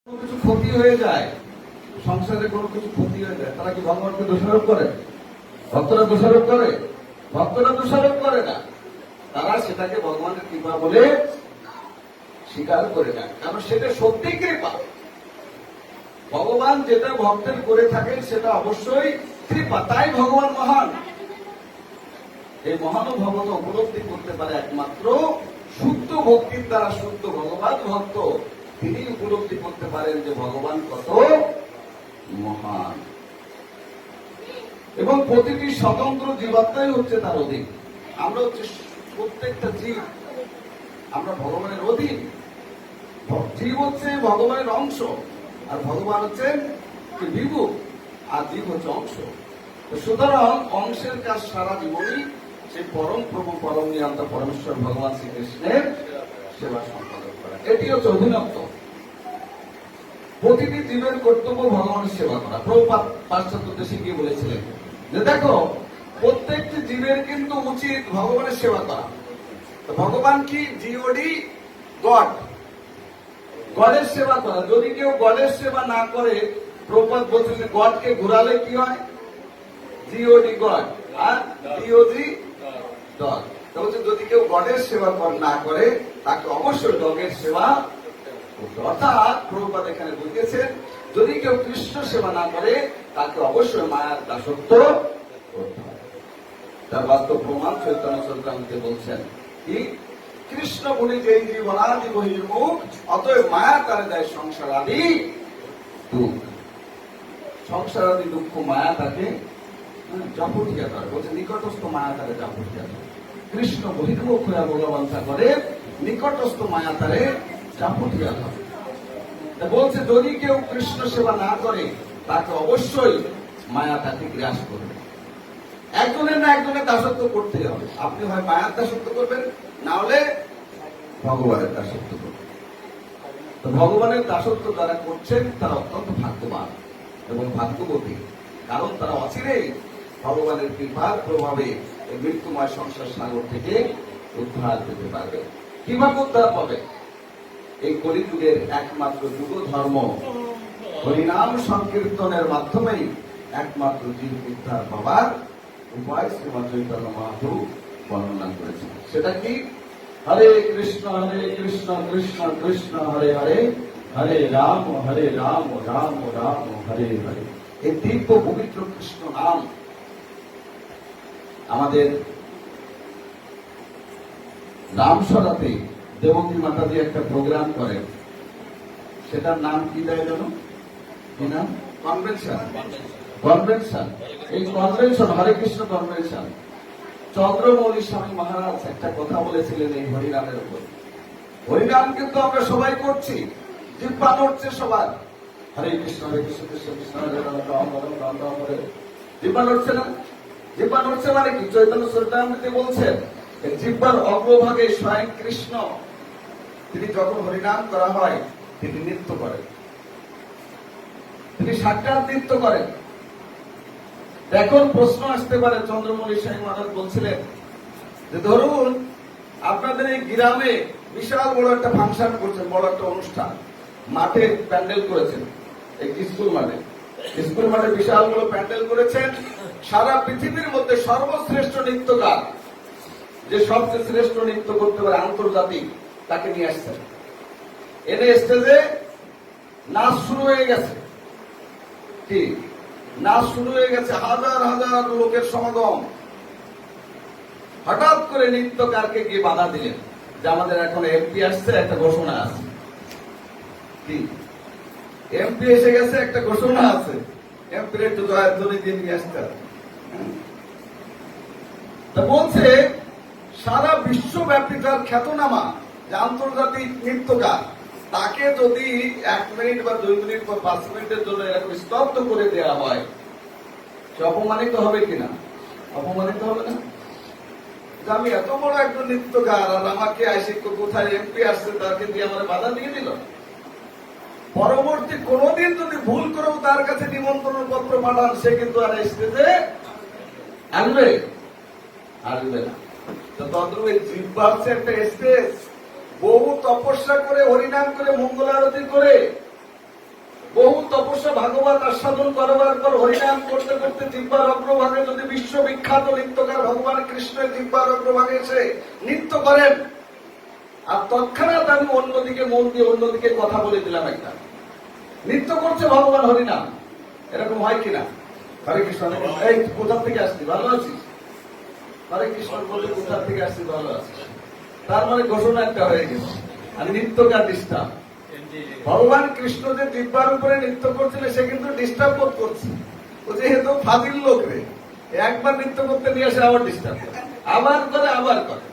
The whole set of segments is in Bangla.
কিছু ক্ষতি হয়ে যায়, সংসারে কোনো কিছু ক্ষতি হয়ে যায়, তারা কি ভগবানকে দোষারোপ করে? ভক্তরা দোষারোপ করে? ভক্তরা দোষারোপ করে না, তারা সেটাকে ভগবানের কৃপা বলে স্বীকার করে নেয়, কারণ সেটা সত্যি কৃপা। ভগবান যেটা ভক্তের করে থাকেন সেটা অবশ্যই কৃপা, তাই ভগবান মহান। এই মহানুভবতা উপলব্ধি করতে পারে একমাত্র শুদ্ধ ভক্তির দ্বারা। শুদ্ধ ভগবান ভক্ত তিনি উপলব্ধি করতে পারেন যে ভগবান কত মহান, এবং প্রতিটি স্বতন্ত্র জীবাত্মাই হচ্ছে তার অধীন। আমরা হচ্ছে প্রত্যেকটা জীব, আমরা ভগবানের অধীন। জীব হচ্ছে ভগবানের অংশ, আর ভগবান হচ্ছেন বিভু, আর জীব হচ্ছে অংশ। সুতরাং অংশের কাজ সারা জীবনই সেই পরম প্রভু পরম নিয়ন্ত পরমেশ্বর ভগবান শ্রীকৃষ্ণের সেবা সম্পাদন করা, এটি হচ্ছে অধীনত্ব। প্রতিটি জীবের কর্তব্য ভগবানের সেবা করা। প্রভুপাদ পাশ্চাত্য দেশে গিয়ে বলেছিলেন যে দেখো, প্রত্যেকটি জীবের কিন্তু উচিত ভগবানের সেবা করা। ভগবান কি? জিওডি গড, গডের সেবা করা। যদি কেউ গডের সেবা না করে, প্রভুপাদ বলছেন যে গডকে ঘুরালে কি হয়? জিওডি গড আর ডিওজি ডগ। যদি কেউ গডের সেবা না করে, তাকে অবশ্যই ডগের সেবা করতে। অর্থাৎ প্রভুপাদ এখানে বুঝিয়েছেন, যদি কেউ কৃষ্ণ সেবা না করে, তাকে অবশ্যই মায়ার দাসত্ব করতে হবে। তার বাস্তব প্রমাণ চৈতন্য চরিতামৃতে বলছেন কি? কৃষ্ণ বলি যে জীবনাদি বহির্মুখ, অতএব মায়া তারে দেয় সংসার আদি দুঃখ। সংসার আদি দুঃখ মায়া তাকে জাপটিয়া করে, বলছে নিকটস্থ মায়া তারে জাপটিয়া করে। কৃষ্ণ বহির্মুখ হইয়া ভগবাঞ্ছা করে, নিকটস্থ মায়া তারে জাপটিয়া করে। বলছে যদি কেউ কৃষ্ণ সেবা না করে, তাকে অবশ্যই মায়া তাকে গ্রাস করবে। একজনের না একজনের দাসত্ব করতেই হবে। আপনি হয় মায়ার দাসত্ব করবেন, না হলে ভগবানের দাসত্ব করবেন। তো ভগবানের দাসত্ব যারা করছেন তারা অত্যন্ত ভাগ্যবান এবং ভাগ্যবতী, কারণ তারা অচিরেই ভগবানের কৃপার প্রভাবে মৃত্যুময় সংসার সাগর থেকে উদ্ধার পেতে পারবে। কিভাবে উদ্ধার পাবে? এই কলিযুগের একমাত্র যুগ ধর্ম হরিনাম সংকীর্তনের মাধ্যমেই একমাত্র জীব উদ্ধার পাবার উপায় শ্রীমৎ চৈতন্য মহাপ্রভু বর্ণনা করেছেন। সেটা কি? হরে কৃষ্ণ কৃষ্ণ কৃষ্ণ হরে হরে, হরে রাম রাম রাম হরে হরে। এই দিব্য পবিত্র কৃষ্ণ নাম আমাদের রামসরাতে দেবকী মাতাজি একটা প্রোগ্রাম করেন, সেটার নাম কি দেয় জানো? কি নাম? কনভেনশন। কনভেনশন, এই কনভেনশন হরে কৃষ্ণ কনভেনশন। চন্দ্রমৌলি স্বামী মহারাজ একটা কথা বলেছিলেন এই হরিনামের উপর। হরিনাম কিন্তু আমরা সবাই করছি, জিহ্বা নড়ছে সবার, হরে কৃষ্ণ কৃষ্ণ কৃষ্ণ হরে রাম রাম রাম হরে। জিহ্বা নড়ছে না? জিহ্বা নড়ছে মানে কি? চৈতন্য চরিতামৃতে বলছেন জিহ্বার অগ্রভাগে স্বয়ং কৃষ্ণ, তিনি যখন হরিনাম করা হয় তিনি নৃত্য করেন, তিনি সাক্ষাৎ নৃত্য করেন। এখন প্রশ্ন আসতে পারে, চন্দ্রমৌলি স্বামী মহারাজ বলছিলেন যে ধরুন আপনাদের এই গ্রামে বিশাল বড় একটা ফাংশন করছেন, বড় একটা অনুষ্ঠান, মাঠে প্যান্ডেল করেছেন, এই স্কুল মাঠে বিশাল বড় প্যান্ডেল করেছেন। সারা পৃথিবীর মধ্যে সর্বশ্রেষ্ঠ নৃত্যকার, যে সবচেয়ে শ্রেষ্ঠ নৃত্য করতে পারে আন্তর্জাতিক, তাকে নিয়ে আসছেন। এনে স্টেজে নাচ শুরু হয়ে গেছে। কি নাচ শুরু হয়ে গেছে, হাজার হাজার লোকের সমাগম। হঠাৎ করে নৃত্যকারকে গিয়ে বাধা দিলেন যে আমাদের এখন এমপি আসছে, একটা ঘোষণা আছে। কি এমপি এসে গেছে, একটা ঘোষণা আছে, এমপির একটু জয়ধ্বনি দিয়ে নিয়ে আসতে হবে। তা বলছে সারা বিশ্বব্যাপী তার খ্যাতনামা যে আন্তর্জাতিক নৃত্যকার, তাকে যদি 1 মিনিট বা 2 মিনিট বা 5 মিনিটের জন্য এরকম স্তব্ধ করে দেওয়া হয়, সে অপমানিত হবে কিনা? অপমানিত হবে না? আমি এত বড় একজন নৃত্যকার, আর আমাকে আইসি কোথায় এমপি আসছে তাকে দিয়ে আমার বাধা দিয়ে দিল। পরবর্তী কোনদিন যদি ভুল করেও তার কাছে নিমন্ত্রণ পত্র পাঠান, সে কিন্তু আর স্টেজে আসবে না। তদ্রূপ জিহ্বা হচ্ছে একটা স্টেজ। বহু তপস্যা করে, হরিনাম করে, মঙ্গল আরতি করে ভাগবত আস্বাদন করবার পর হরিনাম করতে করতে জিহ্বার অগ্রভাগে যদি বিশ্ববিখ্যাত নৃত্যকার ভগবান কৃষ্ণের জিহ্বার অগ্রভাগে এসে নৃত্য করেন, আর তৎক্ষণাৎ আমি অন্যদিকে মন দিয়ে অন্যদিকে কথা বলে দিলাম, একটা নৃত্য করছে ভগবান হরিনাম, এরকম হয় কিনা? হরে কৃষ্ণ। এই কোথা থেকে আসছি, ভালো আছিস? হরে কৃষ্ণ বলে কোথা থেকে আসছি, ভালো আছিস? তার মানে ঘোষণা একটা হয়ে গেছে, আর নৃত্যকার ডিস্টার্ব। ভগবান কৃষ্ণ যে দিব্যার উপরে নৃত্য করছিল সে কিন্তু ডিস্টার্ব বোধ করছে, ও যেহেতু ফাজিল লোক রে, একবার নৃত্য করতে নিয়ে আসে আবার ডিস্টার্ব করে, আবার করে আবার করে,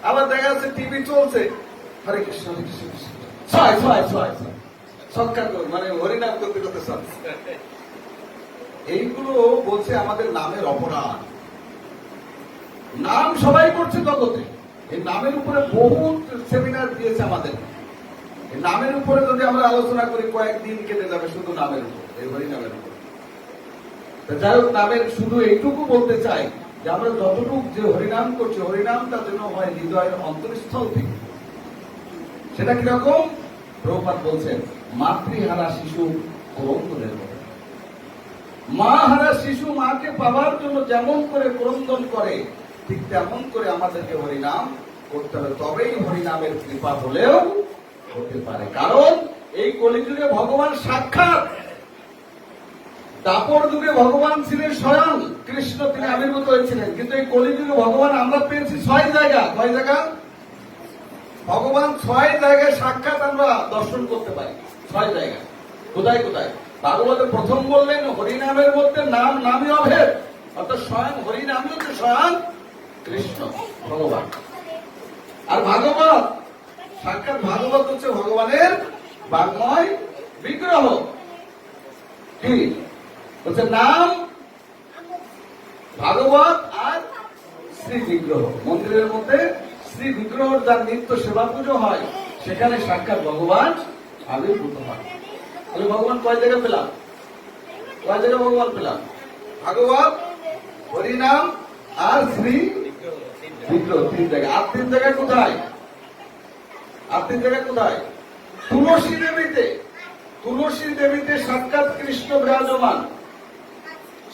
আবার দেখা যাচ্ছে টিভি চলছে, হরে কৃষ্ণ হরে কৃষ্ণ ছয় ছয় ছয় ছয় সৎকার মানে হরিনাম করতে করতে সব এইগুলো বলছে আমাদের নামের অপরাধ। নাম সবাই করছে জগতে, এই নামের উপরে বহুত সেমিনার দিয়েছে আমাদের। এই নামের উপরে যদি আমরা আলোচনা করি কয়েকদিন কেটে যাবে শুধু নামের উপর, এই হরিনামের উপর। যাই হোক, নামের শুধু এইটুকু বলতে চাই যে আমরা যতটুকু যে হরিনাম করছি, হরিনামটা যেন হয় হৃদয়ের অন্তঃস্থল থেকে। সেটা কিরকম? প্রভুপাদ বলছেন, মাতৃহারা শিশু ক্রন্দনের মতো। মা হারা শিশু মাকে পাওয়ার জন্য যেমন করে ক্রন্দন করে, ঠিক তেমন করে আমাদেরকে হরিনাম করতে হবে, তবেই হরিনামের কৃপা হলেও হতে পারে। কারণ এই কলিযুগে ভগবান সাক্ষাৎ, দাপর যুগে ভগবান ছিলেন স্বয়ং কৃষ্ণ, তিনি আবির্ভূত হয়েছিলেন। কিন্তু এই কলিযুগে ভগবান আমরা পেয়েছি 6 জায়গা। কয় জায়গা? ভগবান 6 জায়গায় সাক্ষাৎ আমরা দর্শন করতে পারি। 6 জায়গা। কোথায় কোথায়? ভাগবতে প্রথম বললেন হরিনামের মধ্যে নাম নামই অভেদ, অর্থাৎ স্বয়ং হরিনামই হচ্ছে স্বয়ং কৃষ্ণ ভগবান। আর ভাগবত সাক্ষাৎ, ভাগবত হচ্ছে ভগবানের বাংময় বিগ্রহ। কি হচ্ছে? নাম ভাগবত আর শ্রী বিগ্রহ। মন্দিরের মধ্যে শ্রী বিগ্রহ যার নিত্য সেবা পুজো হয়, সেখানে সাক্ষাৎ ভগবান আবির্ভূত হয়। তাহলে ভগবান কয় জায়গায় পেলাম? কয় জায়গায় ভগবান পেলাম? ভাগবত, হরিনাম আর শ্রী বিগ্রহ, 3 জায়গায়। আর 3 জায়গায় কোথায়? আর 3 জায়গায় কোথায়? তুলসী দেবীতে। তুলসী দেবীতে সাক্ষাৎ কৃষ্ণ বিরাজমান,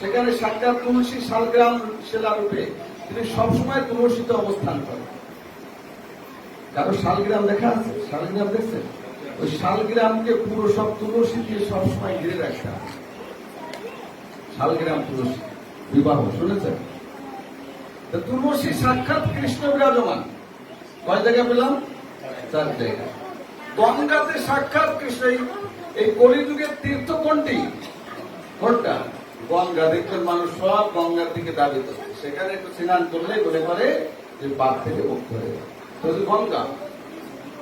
সেখানে সাক্ষাৎ তুলসী শালগ্রাম শিলারূপে। তিনি সবসময় তুলসীতে অবস্থান করেন। কারো শালগ্রাম দেখা আছে? শালগ্রাম দেখছেন? ওই শালগ্রামকে পুরো সব তুলসী দিয়ে সবসময় ঘিরে রাখতে হবে। শালগ্রাম তুলসী বিবাহ শুনেছেন? তুলসী সাক্ষাৎ কৃষ্ণ বিরাজমান। কয় জায়গায় পেলাম? 4 জায়গায়। গঙ্গাতে সাক্ষাৎ কৃষ্ণ। এই কলিযুগের তীর্থ কোনটি? কোনটা? গঙ্গা। দেখবেন মানুষ সব গঙ্গার দিকে দাবিত, সেখানে একটু স্নান করলে মনে করে যে পাপ থেকে মুক্ত হয়ে যায়। গঙ্গা,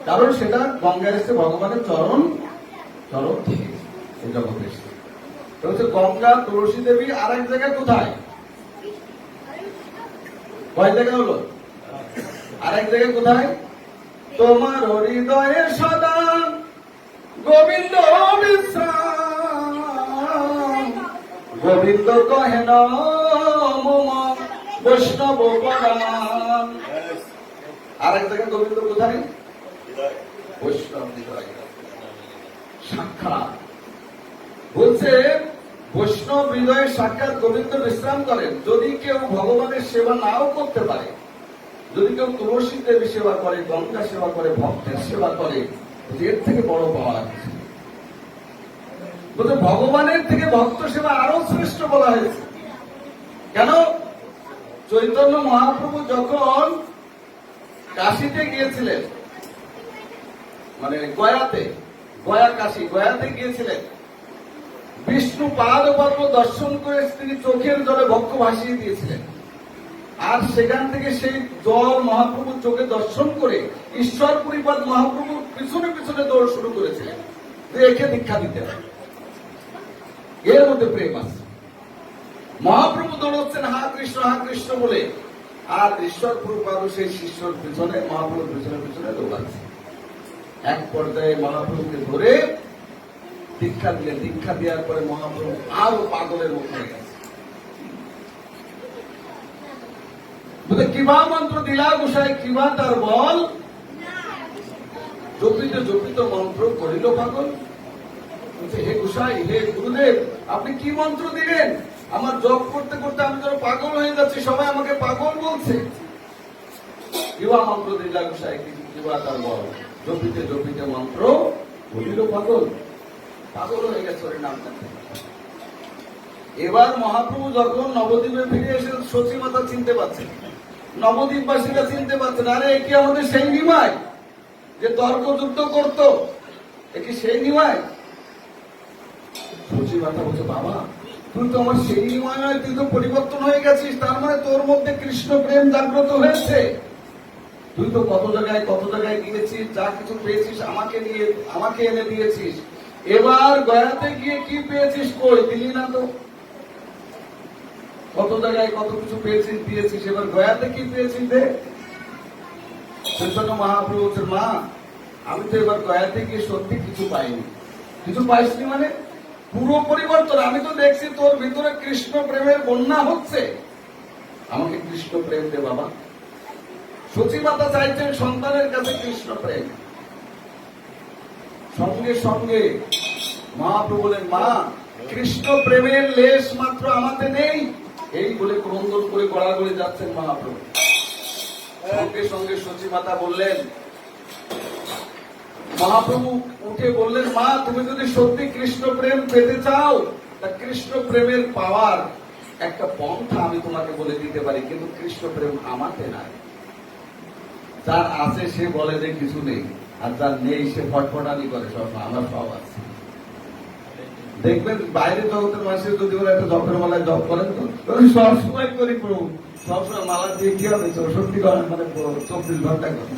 কারণ সেটা গঙ্গার এসে ভগবানের চরণ চরণ থেকে এই জগতে এসছে। হচ্ছে গঙ্গা, তুলসী দেবী। আর এক জায়গায় কোথায়? কয় জায়গা হলো? আর এক জায়গায় কোথায়? তোমার হৃদয়ে সদা গোবিন্দ বিশ্রাম, গোবিন্দ কহেন মম বৈষ্ণব পরাণ। আর এক জায়গায় গোবিন্দ কোথায়? বৈষ্ণব হৃদয় সাক্ষাৎ। বলছে বৈষ্ণব হৃদয়ে সাক্ষাৎ গোবিন্দ বিশ্রাম করেন। যদি কেউ ভগবানের সেবা নাও করতে পারে, যদি কেউ তুলসী দেবী সেবা করে, গঙ্গা সেবা করে, ভক্তের সেবা করে, এর থেকে বড় পাওয়া আছে। বলতে ভগবানের থেকে ভক্ত সেবা আরো শ্রেষ্ঠ বলা হয়েছে। কেন? চৈতন্য মহাপ্রভু যখন কাশীতে গিয়েছিলেন, মানে গয়াতে, গয়া কাশী, গয়াতে গিয়েছিলেন, বিষ্ণু পাদ পদ্ম দর্শন করে তিনি চোখের জলে বক্ষ ভাসিয়ে দিয়েছিলেন। আর সেখান থেকে সেই জল মহাপ্রভুর চোখে দর্শন করে ঈশ্বর পরিপাদ মহাপ্রভু পিছনে পিছনে দৌড় শুরু করেছিলেন যে একে দীক্ষা দিতে হবে। এর মধ্যে প্রেম আছে। মহাপ্রভু দৌড়চ্ছেন হা কৃষ্ণ বলে, আর ঈশ্বর পরিপাদ সেই শিষ্যর পিছনে, মহাপ্রভুর পিছনে পিছনে দৌড়াচ্ছে। এক পর্যায়ে মহাপ্রভুকে ধরে দীক্ষা দিলেন। দীক্ষা দেওয়ার পরে মহাপ্রভু আরো পাগলের মতো হয়ে গেছে। কিবা মন্ত্র দিলা গোসাই, কিবা তার বল, জপিত জপিত মন্ত্র করিল পাগল। বলছে, হে গোসাই, হে গুরুদেব, আপনি কি মন্ত্র দিলেন? আমার জপ করতে করতে আমি যেন পাগল হয়ে যাচ্ছি, সবাই আমাকে পাগল বলছে। কিবা মন্ত্র দিলা গোসাই, কিবা তার বল, জপিতে জপিতে মন্ত্র বলিল পাগল। পাগল হয়ে গেছে ওর নাম। এবার মহাপ্রভু যখন নবদ্বীপে ফিরে এসে সচিমাতা চিনতে পারছেন, নবদ্বীপবাসীরা চিনতে পারছেন, আরে এ কি আমাদের সেই নিমাই যে তর্ক যুদ্ধ করতো, এ কি সেই নিমাই? সচিমাতা বলছে, বাবা তুই তো আমার সেই নিমাই নয়, তুই তো পরিবর্তন হয়ে গেছিস, তার মানে তোর মধ্যে কৃষ্ণ প্রেম জাগ্রত হয়েছে। তুই তো কত জায়গায় গিয়েছিস, যা কিছু পেয়েছিস আমাকে এনে দিয়েছিস। এবার গয়াতে গিয়ে কি পেয়েছিস? কই দিলি না তো। কত জায়গায় কত কিছু পেয়েছিস, দিয়েছিস, এবার গয়াতে কি পেয়েছিস দে। চৈতন্য মহাপ্রভু বলছেন, মা আমি তো এবার গয়াতে গিয়ে সত্যি কিছু পাইনি। কিছু পাইসনি মানে? পুরো পরিবর্তন। আমি তো দেখছি তোর ভিতরে কৃষ্ণ প্রেমের বন্যা হচ্ছে, আমাকে কৃষ্ণ প্রেম দে বাবা। সচিমাতা চাইছেন সন্তানের কাছে কৃষ্ণ প্রেম। সঙ্গে সঙ্গে মহাপ্রভু বলেন, মা কৃষ্ণ প্রেমের লেশ মাত্র আমাতে নেই। এই বলে ক্রন্দন করে গড়াগড়ি যাচ্ছেন মহাপ্রভু। সঙ্গে সঙ্গে সচিমাতা বললেন, মহাপ্রভু উঠে বললেন, মা তুমি যদি সত্যি কৃষ্ণ প্রেম পেতে চাও, তা কৃষ্ণ প্রেমের পাওয়ার একটা পন্থা আমি তোমাকে বলে দিতে পারি, কিন্তু কৃষ্ণ প্রেম আমাতে নাই। যার আছে সে বলে যে কিছু নেই, আর যার নেই সে ফটফটানি করে সবসময় আমরা সব আছি। দেখবেন বাইরে জগতের মানুষের যদি ওরা একটা জপের মালায় জপ করেন তো সবসময় করি প্রভু, সবসময় মালা দিয়ে কি হবে, সত্যি করেন মানে 24 ঘন্টা করে।